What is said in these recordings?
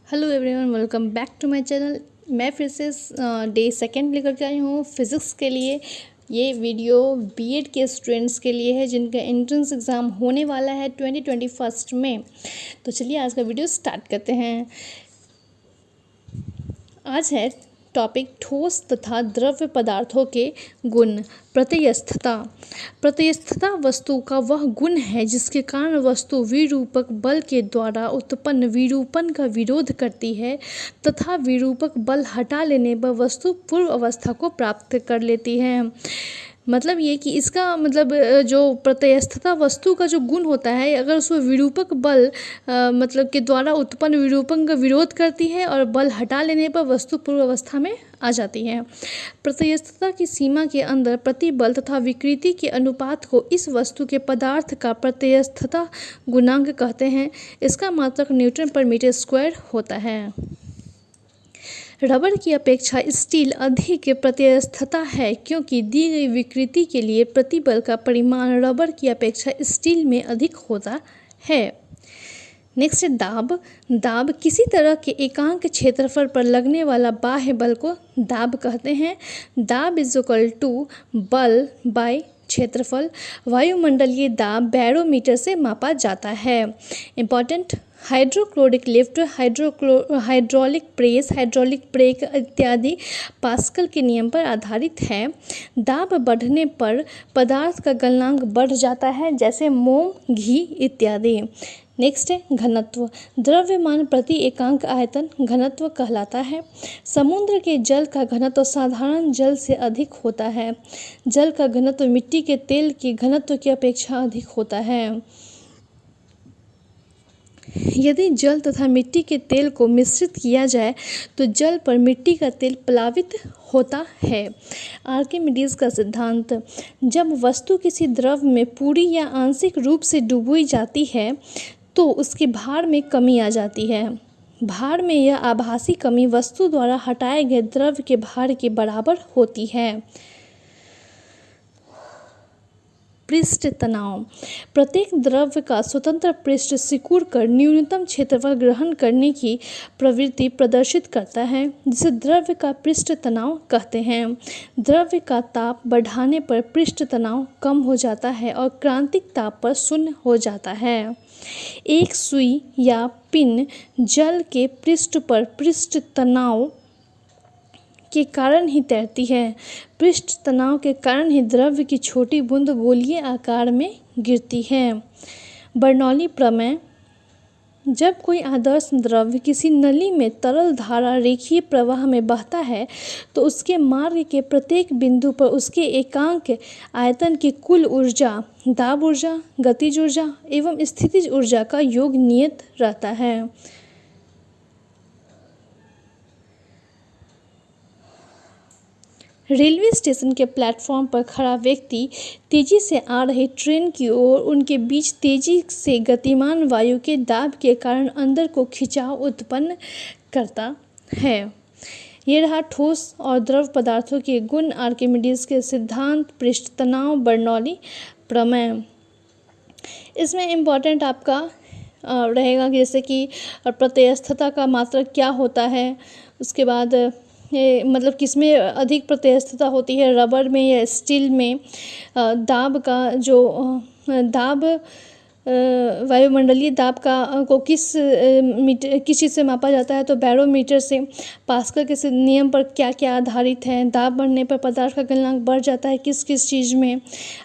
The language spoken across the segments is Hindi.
Hello everyone, welcome back to my channel. मैं फिर से डे सेकेंड लेकर के आई हूँ फिज़िक्स के लिए। ये वीडियो बीएड के स्टूडेंट्स के लिए है जिनका एंट्रेंस एग्ज़ाम होने वाला है 2021 में। तो चलिए आज का वीडियो स्टार्ट करते हैं। आज है टॉपिक ठोस तथा द्रव्य पदार्थों के गुण। प्रत्यस्थता। प्रत्यस्थता वस्तु का वह गुण है जिसके कारण वस्तु विरूपक बल के द्वारा उत्पन्न विरूपण का विरोध करती है तथा विरूपक बल हटा लेने पर वस्तु पूर्व अवस्था को प्राप्त कर लेती है। मतलब ये कि इसका मतलब जो प्रत्यस्थता वस्तु का जो गुण होता है, अगर उसमें विरूपक बल मतलब के द्वारा उत्पन्न विरूपण का विरोध करती है और बल हटा लेने पर वस्तु पूर्व अवस्था में आ जाती है। प्रत्यस्थता की सीमा के अंदर प्रतिबल तथा विकृति के अनुपात को इस वस्तु के पदार्थ का प्रत्यस्थता गुणांक कहते हैं। इसका मात्रक न्यूटन पर मीटर स्क्वायर होता है। रबर की अपेक्षा स्टील अधिक प्रत्यस्थता है क्योंकि दी गई विकृति के लिए प्रतिबल का परिमाण रबर की अपेक्षा स्टील में अधिक होता है। नेक्स्ट है दाब। दाब किसी तरह के एकांक क्षेत्रफल पर लगने वाला बाह्य बल को दाब कहते हैं। दाब इज इक्वल टू बल बाय क्षेत्रफल। वायुमंडलीय दाब बैरोमीटर से मापा जाता है। Important hydrochloric lift, hydraulic press, hydraulic brake इत्यादि पास्कल के नियम पर आधारित है। दाब बढ़ने पर पदार्थ का गलनांक बढ़ जाता है, जैसे मोम, घी इत्यादि। नेक्स्ट है घनत्व। द्रव्यमान प्रति एकांक आयतन घनत्व कहलाता है। समुद्र के जल का घनत्व साधारण जल से अधिक होता है। जल का घनत्व मिट्टी के तेल के घनत्व की अपेक्षा अधिक होता है। यदि जल तथा मिट्टी के तेल को मिश्रित किया जाए तो जल पर मिट्टी का तेल प्लावित होता है। आर्किमिडीज का सिद्धांत। जब वस्तु किसी द्रव में पूरी या आंशिक रूप से डुबोई जाती है तो उसके भार में कमी आ जाती है। भार में यह आभासी कमी वस्तु द्वारा हटाए गए द्रव्य के भार के बराबर होती है। पृष्ठ तनाव। प्रत्येक द्रव्य का स्वतंत्र पृष्ठ सिकुड़ कर न्यूनतम क्षेत्रफल ग्रहण करने की प्रवृत्ति प्रदर्शित करता है, जिसे द्रव्य का पृष्ठ तनाव कहते हैं। द्रव्य का ताप बढ़ाने पर पृष्ठ तनाव कम हो जाता है और क्रांतिक ताप पर शून्य हो जाता है। एक सुई या पिन जल के पृष्ठ पर पृष्ठ तनाव के कारण ही तैरती है। पृष्ठ तनाव के कारण ही द्रव्य की छोटी बूंद गोलीय आकार में गिरती है। बर्नौली प्रमेय। जब कोई आदर्श द्रव्य किसी नली में तरल धारा रेखीय प्रवाह में बहता है तो उसके मार्ग के प्रत्येक बिंदु पर उसके एकांक आयतन की कुल ऊर्जा, दाब ऊर्जा, गतिज ऊर्जा एवं स्थितिज ऊर्जा का योग नियत रहता है। रेलवे स्टेशन के प्लेटफॉर्म पर खड़ा व्यक्ति तेजी से आ रही ट्रेन की ओर उनके बीच तेजी से गतिमान वायु के दाब के कारण अंदर को खिंचाव उत्पन्न करता है। ये रहा ठोस और द्रव पदार्थों के गुण, आर्किमिडीज के सिद्धांत, पृष्ठ तनाव, बर्नौली प्रमेय। इसमें इम्पॉर्टेंट आपका रहेगा जैसे कि प्रत्यस्थता का मात्रक क्या होता है, उसके बाद ये मतलब किसमें अधिक प्रत्यस्थता होती है, रबर में या स्टील में। दाब का जो दाब वायुमंडलीय दाब का को किस चीज़ से मापा जाता है, तो बैरोमीटर से। पास्कल के नियम पर क्या क्या आधारित है। दाब बढ़ने पर पदार्थ का गलनांक बढ़ जाता है किस किस चीज़ में।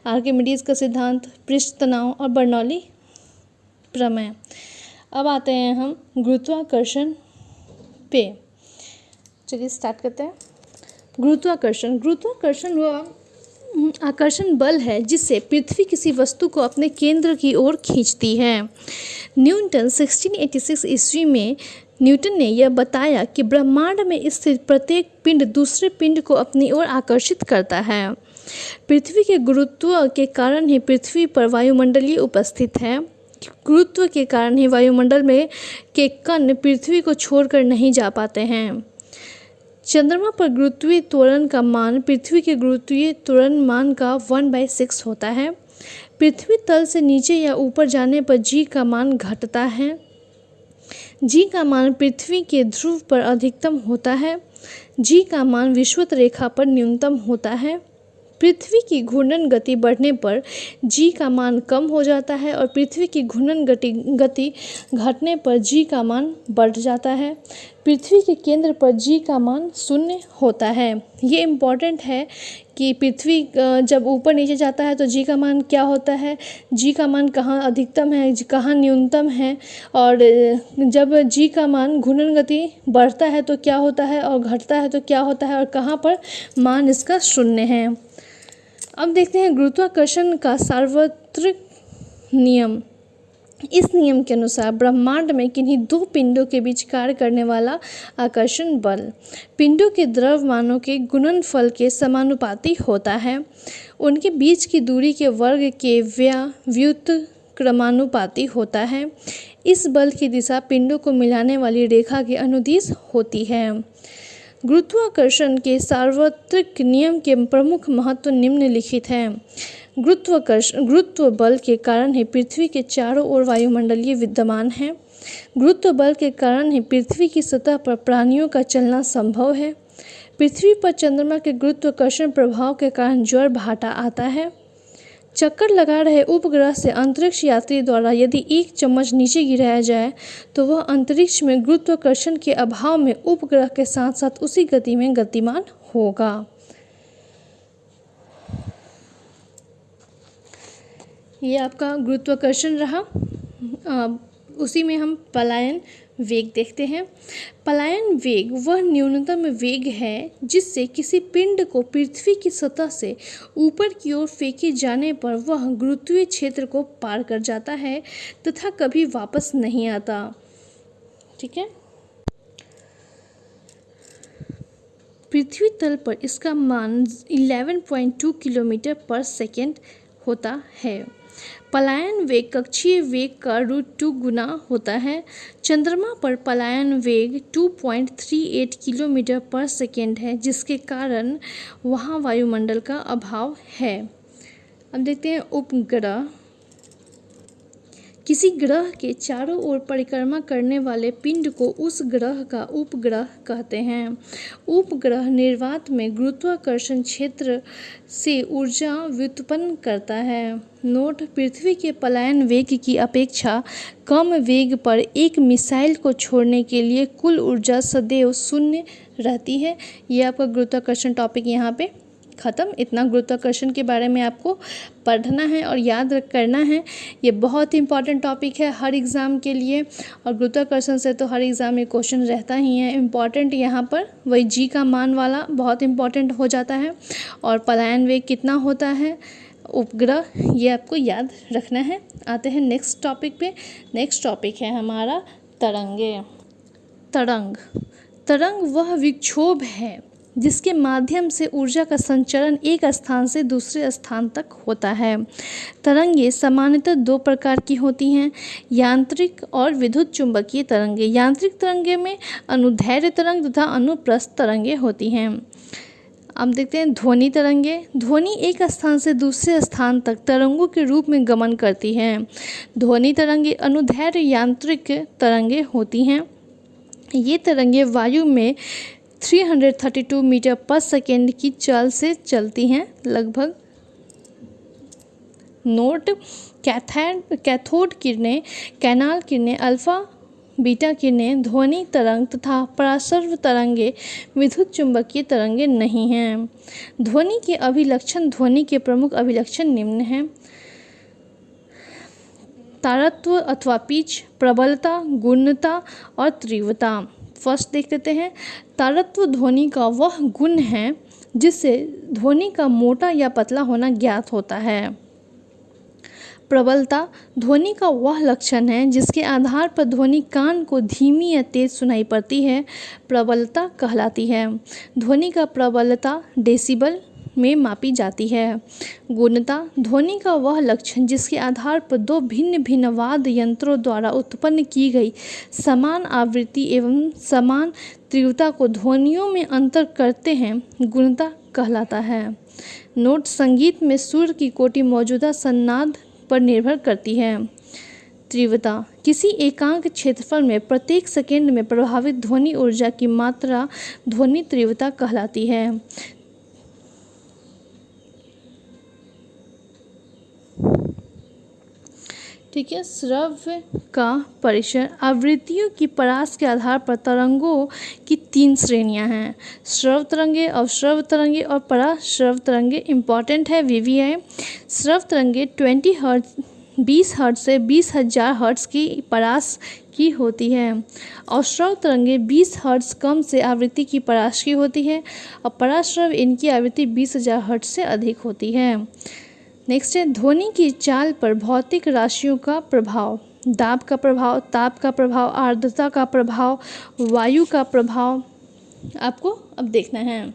आर्किमिडीज का सिद्धांत, पृष्ठ तनाव और बर्नौली प्रमेय। अब आते हैं हम गुरुत्वाकर्षण पे। चलिए स्टार्ट करते हैं। गुरुत्वाकर्षण। गुरुत्वाकर्षण वह आकर्षण बल है जिससे पृथ्वी किसी वस्तु को अपने केंद्र की ओर खींचती है। न्यूटन 1686 ईस्वी में न्यूटन ने यह बताया कि ब्रह्मांड में स्थित प्रत्येक पिंड दूसरे पिंड को अपनी ओर आकर्षित करता है। पृथ्वी के गुरुत्व के कारण ही पृथ्वी पर वायुमंडलीय उपस्थित है। गुरुत्व के कारण ही वायुमंडल में के कण पृथ्वी को छोड़कर नहीं जा पाते हैं। चंद्रमा पर गुरुत्वीय त्वरण का मान पृथ्वी के गुरुत्वीय त्वरण मान का 1/6 होता है। पृथ्वी तल से नीचे या ऊपर जाने पर जी का मान घटता है। जी का मान पृथ्वी के ध्रुव पर अधिकतम होता है। जी का मान विषुवत रेखा पर न्यूनतम होता है। पृथ्वी की घूर्णन गति बढ़ने पर जी का मान कम हो जाता है और पृथ्वी की घूर्णन गति घटने पर जी का मान बढ़ जाता है। पृथ्वी के केंद्र पर जी का मान 0 होता है। ये इम्पॉर्टेंट है कि पृथ्वी जब ऊपर नीचे जाता है तो जी का मान क्या होता है, जी का मान कहाँ अधिकतम है, कहाँ न्यूनतम है, और जब जी का मान घूर्णन गति बढ़ता है तो क्या होता है और घटता है तो क्या होता है और कहाँ पर मान इसका 0 है। अब देखते हैं गुरुत्वाकर्षण का सार्वत्रिक नियम। इस नियम के अनुसार ब्रह्मांड में किन्हीं दो पिंडों के बीच कार्य करने वाला आकर्षण बल पिंडों के द्रव्यमानों के गुणनफल के समानुपाती होता है। उनके बीच की दूरी के वर्ग के व्युत्क्रमानुपाती होता है। इस बल की दिशा पिंडों को मिलाने वाली रेखा के अनुदिश होती है। गुरुत्वाकर्षण के सार्वत्रिक नियम के प्रमुख महत्व निम्नलिखित हैं। गुरुत्व बल के कारण ही पृथ्वी के चारों ओर वायुमंडलीय विद्यमान है। गुरुत्व बल के कारण ही पृथ्वी की सतह पर प्राणियों का चलना संभव है। पृथ्वी पर चंद्रमा के गुरुत्वाकर्षण प्रभाव के कारण ज्वार भाटा आता है। चक्कर लगा रहे उपग्रह से अंतरिक्ष यात्री द्वारा यदि एक चम्मच नीचे गिराया जाए तो वह अंतरिक्ष में गुरुत्वाकर्षण के अभाव में उपग्रह के साथ साथ उसी गति में गतिमान होगा। ये आपका गुरुत्वाकर्षण रहा। उसी में हम पलायन वेग देखते हैं। पलायन वेग वह न्यूनतम वेग है जिससे किसी पिंड को पृथ्वी की सतह से ऊपर की ओर फेंके जाने पर वह गुरुत्वीय क्षेत्र को पार कर जाता है तथा कभी वापस नहीं आता। ठीक है। पृथ्वी तल पर इसका मान 11.2 किलोमीटर पर सेकेंड होता है। पलायन वेग कक्षीय वेग का √2 गुना होता है। चंद्रमा पर पलायन वेग 2.38 किलोमीटर पर सेकेंड है जिसके कारण वहाँ वायुमंडल का अभाव है। अब देखते हैं उपग्रह। किसी ग्रह के चारों ओर परिक्रमा करने वाले पिंड को उस ग्रह का उपग्रह कहते हैं। उपग्रह निर्वात में गुरुत्वाकर्षण क्षेत्र से ऊर्जा व्युत्पन्न करता है। नोट: पृथ्वी के पलायन वेग की अपेक्षा कम वेग पर एक मिसाइल को छोड़ने के लिए कुल ऊर्जा सदैव 0 रहती है। यह आपका गुरुत्वाकर्षण टॉपिक यहाँ पे ख़त्म। इतना गुरुत्वाकर्षण के बारे में आपको पढ़ना है और याद करना है। ये बहुत ही इंपॉर्टेंट टॉपिक है हर एग्ज़ाम के लिए, और गुरुत्वाकर्षण से तो हर एग्ज़ाम में क्वेश्चन रहता ही है। इम्पॉर्टेंट यहाँ पर वही जी का मान वाला बहुत इंपॉर्टेंट हो जाता है, और पलायन वेग कितना होता है, उपग्रह, ये आपको याद रखना है। आते हैं नेक्स्ट टॉपिक पे। नेक्स्ट टॉपिक है हमारा तरंगे। तरंग वह विक्षोभ है जिसके माध्यम से ऊर्जा का संचरण एक स्थान से दूसरे स्थान तक होता है। तरंगे सामान्यतः 2 प्रकार की होती हैं, यांत्रिक और विद्युत चुंबकीय तरंगे। यांत्रिक तरंगे में अनुदैर्घ्य तरंग तथा अनुप्रस्थ तरंगे होती हैं। अब देखते हैं ध्वनि तरंगे। ध्वनि एक स्थान से दूसरे स्थान तक तरंगों के रूप में गमन करती हैं। ध्वनि तरंगे अनुदैर्घ्य यांत्रिक तरंगे होती हैं। ये तरंगे वायु में 332 मीटर पर सेकेंड की चाल से चलती हैं लगभग। नोट: कैथोड किरणें, कैनाल किरणें, अल्फा बीटा किरणें ध्वनि तरंग तथा परासर्व तरंगे विद्युत चुंबकीय तरंगे नहीं हैं। ध्वनि के अभिलक्षण। ध्वनि के प्रमुख अभिलक्षण निम्न हैं: तारत्व अथवा पिच, प्रबलता, गुणता और तीव्रता। फर्स्ट देख लेते हैं। तारत्व ध्वनि का वह गुण है जिससे ध्वनि का मोटा या पतला होना ज्ञात होता है। प्रबलता ध्वनि का वह लक्षण है जिसके आधार पर ध्वनि कान को धीमी या तेज सुनाई पड़ती है, प्रबलता कहलाती है। ध्वनि का प्रबलता डेसिबल में मापी जाती है। गुणता ध्वनि का वह लक्षण जिसके आधार पर 2 भिन्न भिन्न वाद्य यंत्रों द्वारा उत्पन्न की गई समान आवृत्ति एवं समान तीव्रता को ध्वनियों में अंतर करते हैं, गुणता कहलाता है। नोट: संगीत में सुर की कोटि मौजूदा सन्नाद पर निर्भर करती है। तीव्रता किसी एकांक क्षेत्रफल में प्रत्येक सेकंड में प्रभावित ध्वनि ऊर्जा की मात्रा ध्वनि तीव्रता कहलाती है। ठीक है, श्रव्य का परिचय। आवृत्तियों की परास के आधार पर तरंगों की 3 श्रेणियां हैं, श्रव्य तरंगे, अवश्रव्य तरंगे और पराश्रव्य तरंगे। इम्पॉर्टेंट है VVI। श्रव्य तरंगे 20 हर्ट्ज 20 हर्ट्ज से 20,000 हर्ट्ज की परास की होती है। अवश्रव्य तरंगे 20 हर्ट्ज कम से आवृत्ति की परास की होती है और पराश्रव्य इनकी आवृत्ति 20,000 हर्ट्ज से अधिक होती है। नेक्स्ट है ध्वनि की चाल पर भौतिक राशियों का प्रभाव। दाब का प्रभाव, ताप का प्रभाव, आर्द्रता का प्रभाव, वायु का प्रभाव आपको अब देखना है।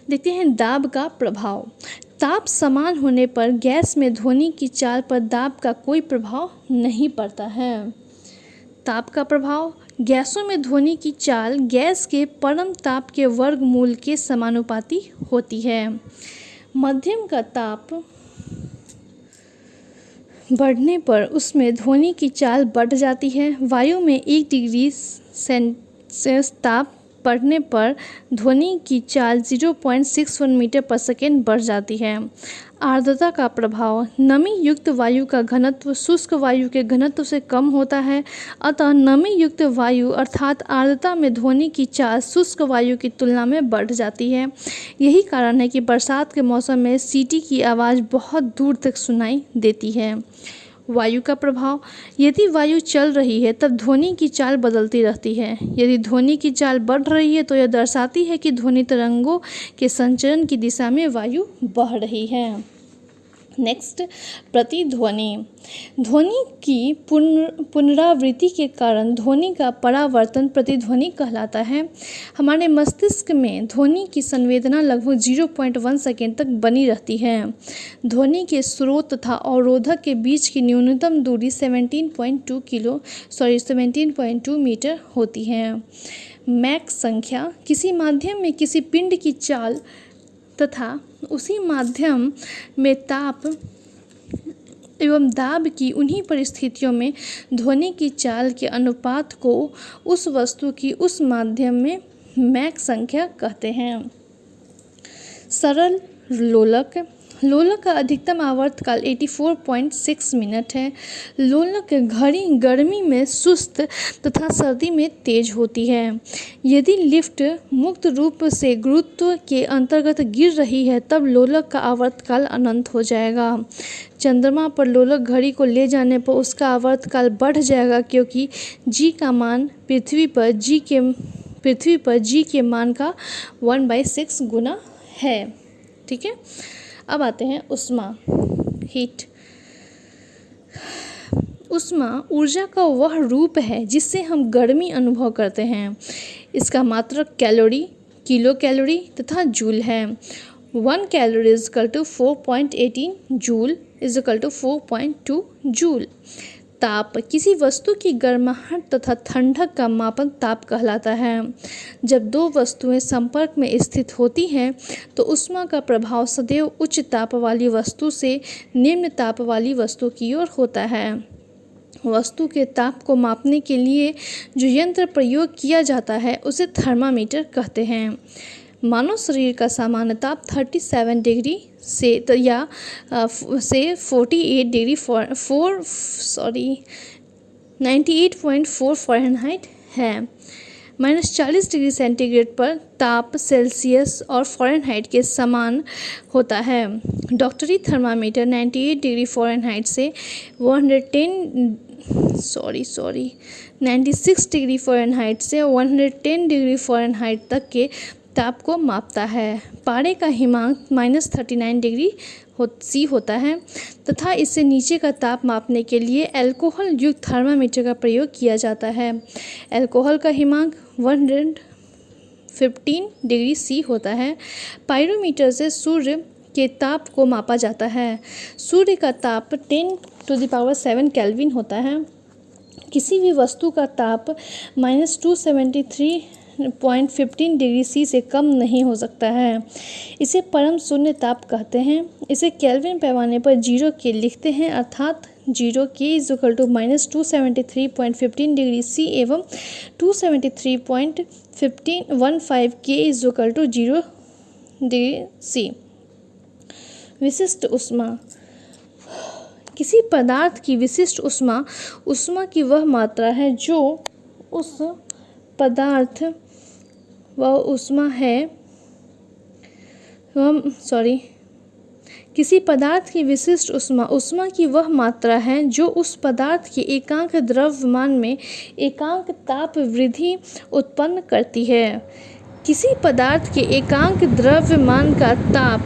देखते हैं दाब का प्रभाव। ताप समान होने पर गैस में ध्वनि की चाल पर दाब का कोई प्रभाव नहीं पड़ता है। ताप का प्रभाव। गैसों में ध्वनि की चाल गैस के परम ताप के वर्गमूल के समानुपाती होती है। मध्यम का ताप बढ़ने पर उसमें ध्वनि की चाल बढ़ जाती है। वायु में 1 डिग्री सेल्सियस ताप बढ़ने पर ध्वनि की चाल 0.61 मीटर पर सेकेंड बढ़ जाती है। आर्द्रता का प्रभाव। नमी युक्त वायु का घनत्व शुष्क वायु के घनत्व से कम होता है, अतः नमी युक्त वायु अर्थात आर्द्रता में ध्वनि की चाल शुष्क वायु की तुलना में बढ़ जाती है। यही कारण है कि बरसात के मौसम में सीटी की आवाज़ बहुत दूर तक सुनाई देती है। वायु का प्रभाव। यदि वायु चल रही है तब ध्वनि की चाल बदलती रहती है। यदि ध्वनि की चाल बढ़ रही है तो यह दर्शाती है कि ध्वनि तरंगों के संचरण की दिशा में वायु बह रही है। नेक्स्ट, प्रतिध्वनि। ध्वनि की पुनरावृत्ति के कारण ध्वनि का परावर्तन प्रतिध्वनि कहलाता है। हमारे मस्तिष्क में ध्वनि की संवेदना लगभग 0.1 सेकेंड तक बनी रहती है। ध्वनि के स्रोत तथा अवरोधक के बीच की न्यूनतम दूरी 17.2 मीटर होती है। मैक संख्या। किसी माध्यम में किसी पिंड की चाल तथा उसी माध्यम में ताप एवं दाब की उन्हीं परिस्थितियों में ध्वनि की चाल के अनुपात को उस वस्तु की उस माध्यम में मैक संख्या कहते हैं। सरल लोलक। लोलक का अधिकतम आवर्तकाल 84.6 मिनट है। लोलक घड़ी गर्मी में सुस्त तथा सर्दी में तेज होती है। यदि लिफ्ट मुक्त रूप से गुरुत्व के अंतर्गत गिर रही है तब लोलक का आवर्तकाल अनंत हो जाएगा। चंद्रमा पर लोलक घड़ी को ले जाने पर उसका आवर्तकाल बढ़ जाएगा, क्योंकि जी का मान पृथ्वी पर जी के मान का 1/6 गुना है। ठीक है, अब आते हैं उष्मा, हीट। उष्मा ऊर्जा का वह रूप है जिससे हम गर्मी अनुभव करते हैं। इसका मात्रक कैलोरी, किलो कैलोरी तथा जूल है। 1 calorie is equal to 4.18 joule is equal to 4.2 joule. ताप किसी वस्तु की गर्माहट तथा ठंडक का मापन ताप कहलाता है। जब दो वस्तुएं संपर्क में स्थित होती हैं तो ऊष्मा का प्रभाव सदैव उच्च ताप वाली वस्तु से निम्न ताप वाली वस्तु की ओर होता है। वस्तु के ताप को मापने के लिए जो यंत्र प्रयोग किया जाता है उसे थर्मामीटर कहते हैं। मानव शरीर का सामान्य ताप 37 डिग्री से 48 डिग्री 98.4 फ़ारेनहाइट है। -40 डिग्री सेंटीग्रेड पर ताप सेल्सियस और फ़ारेनहाइट के समान होता है। डॉक्टरी थर्मामीटर 98 डिग्री फ़ारेनहाइट से 96 डिग्री फ़ारेनहाइट से 110 डिग्री फ़ारेनहाइट तक के ताप को मापता है। पारे का हिमांक -39 डिग्री सी होता है तथा इससे नीचे का ताप मापने के लिए अल्कोहल युक्त थर्मामीटर का प्रयोग किया जाता है। अल्कोहल का हिमांक 115 डिग्री सी होता है। पायरोमीटर से सूर्य के ताप को मापा जाता है। सूर्य का ताप 10⁻⁷ केल्विन होता है। किसी भी वस्तु का ताप -273.15 डिग्री सी से कम नहीं हो सकता है। इसे परम शून्य ताप कहते हैं। इसे केल्विन पैमाने पर 0 के लिखते हैं, अर्थात 0 K is equal to -273.15 degree C एवं 273.15 K is equal to 0 degree C। विशिष्ट ऊष्मा। किसी पदार्थ की विशिष्ट ऊष्मा ऊष्मा की वह मात्रा है जो उस पदार्थ वह ऊष्मा है किसी पदार्थ की विशिष्ट ऊष्मा ऊष्मा की वह मात्रा है जो उस पदार्थ के एकांक द्रव्यमान में एकांक ताप वृद्धि उत्पन्न करती है। किसी पदार्थ के एकांक द्रव्यमान का ताप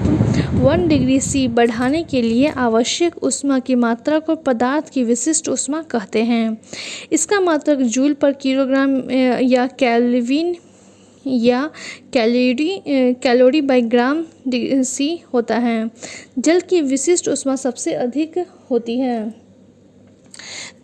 1 डिग्री C बढ़ाने के लिए आवश्यक ऊष्मा की मात्रा को पदार्थ की विशिष्ट ऊष्मा कहते हैं। इसका मात्रक जूल पर किलोग्राम या केल्विन या कैलोरी बाई ग्राम C होता है। जल की विशिष्ट ऊष्मा सबसे अधिक होती है।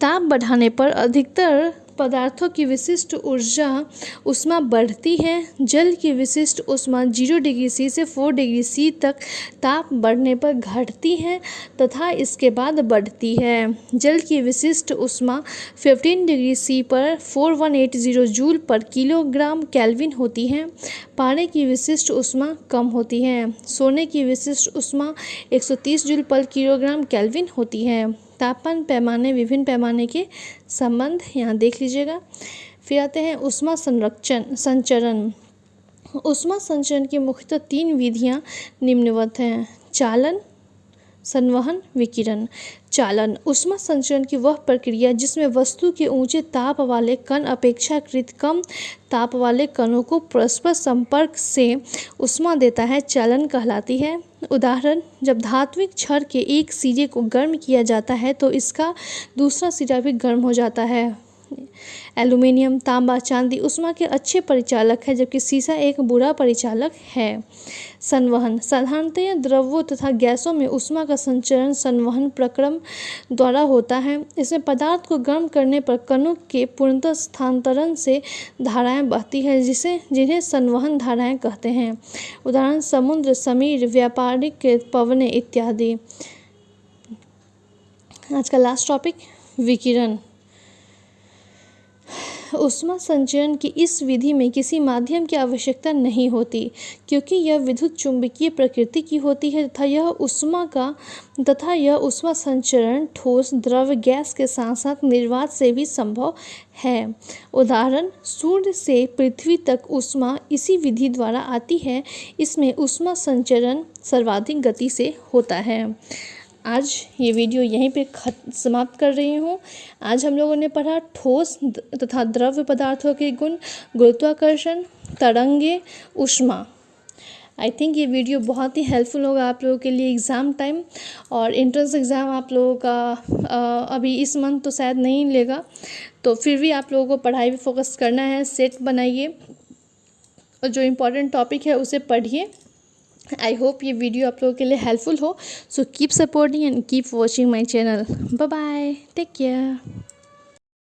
ताप बढ़ाने पर अधिकतर पदार्थों की विशिष्ट ऊर्जा ऊष्मा बढ़ती है। जल की विशिष्ट ऊष्मा 0 डिग्री C से 4 डिग्री C तक ताप बढ़ने पर घटती है तथा इसके बाद बढ़ती है। जल की विशिष्ट ऊष्मा 15 डिग्री C पर 4180 जूल पर किलोग्राम केल्विन होती है। पानी की विशिष्ट ऊष्मा कम होती है। सोने की विशिष्ट ऊष्मा 130 जूल पर किलोग्राम केल्विन होती है। तापमान पैमाने विभिन्न पैमाने के संबंध यहाँ देख लीजिएगा। फिर आते हैं ऊष्मा संचरण। ऊष्मा संचरण की मुख्यतः 3 विधियाँ निम्नवत हैं। चालन, संवहन, विकिरण। चालन ऊष्मा संचरण की वह प्रक्रिया जिसमें वस्तु के ऊंचे ताप वाले कण अपेक्षाकृत कम ताप वाले कणों को परस्पर संपर्क से ऊष्मा देता है, चालन कहलाती है। उदाहरण, जब धात्विक छड़ के एक सिरे को गर्म किया जाता है तो इसका दूसरा सिरा भी गर्म हो जाता है। एल्यूमीनियम, तांबा, चांदी ऊष्मा के अच्छे परिचालक है जबकि सीसा एक बुरा परिचालक है। संवहन साधारणतः द्रवों तथा गैसों में ऊष्मा का संचरण संवहन प्रक्रम द्वारा होता है। इसमें पदार्थ को गर्म करने पर कणों के पूर्णतः स्थानांतरण से धाराएं बहती है जिन्हें संवहन धाराएं कहते हैं। उदाहरण, समुद्र, समीर, व्यापारिक पवनें इत्यादि। आज का लास्ट टॉपिक विकिरण। ऊष्मा संचरण की इस विधि में किसी माध्यम की आवश्यकता नहीं होती क्योंकि यह विद्युत चुंबकीय प्रकृति की होती है तथा यह ऊष्मा संचरण ठोस, द्रव, गैस के साथ साथ निर्वात से भी संभव है। उदाहरण, सूर्य से पृथ्वी तक ऊष्मा इसी विधि द्वारा आती है। इसमें ऊष्मा संचरण सर्वाधिक गति से होता है। आज ये वीडियो यहीं पे समाप्त कर रही हूँ। आज हम लोगों ने पढ़ा ठोस तथा द्रव्य पदार्थों के गुण, गुरुत्वाकर्षण, तरंगे, ऊष्मा। आई थिंक ये वीडियो बहुत ही हेल्पफुल होगा आप लोगों के लिए एग्ज़ाम टाइम। और एंट्रेंस एग्ज़ाम आप लोगों का अभी इस मंथ तो शायद नहीं लेगा, तो फिर भी आप लोगों को पढ़ाई पे फोकस करना है। सेट बनाइए और जो इम्पोर्टेंट टॉपिक है उसे पढ़िए। आई होप ये वीडियो आप लोगों के लिए हेल्पफुल हो। So keep supporting and keep watching my channel. Bye bye, take care.